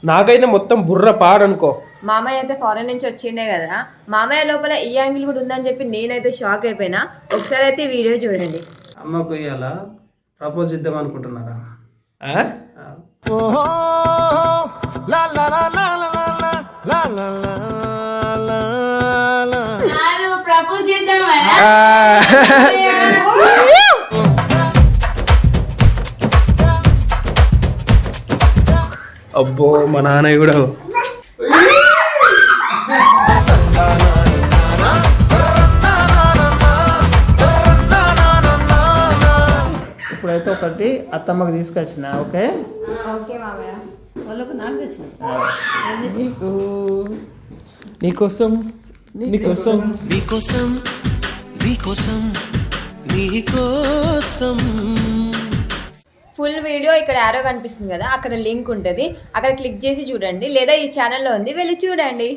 నాకైతే మొత్తం బుర్ర పాడనుకో. మామయ్య అయితే ఫారెన్ నుంచి వచ్చిండే కదా, మామయ్య లోపల ఈ యాంగిల్ కూడా ఉందని చెప్పి నేనైతే షాక్ అయిపోయినా. ఒకసారి అయితే ఈ వీడియో చూడండి. అమ్మకు ఇయ్యాల ప్రపోజ్ ఇద్దాం అనుకుంటున్నారా? ప్రపోజ్ చేద్దామా? అబ్బో మా నాన్న కూడా ఇప్పుడైతే ఒకటి అత్తమ్మకి తీసుకొచ్చిన. ఓకే ఓకే మామయ్య. వాళ్ళకు నాకు తెచ్చిన నీకోసం నీకోసం నీకోసం నీకోసం నీకోసం. ఫుల్ వీడియో ఇక్కడ యారో కనిపిస్తుంది కదా, అక్కడ లింక్ ఉంటుంది, అక్కడ క్లిక్ చేసి చూడండి, లేదా ఈ ఛానల్లో ఉంది, వెళ్ళి చూడండి.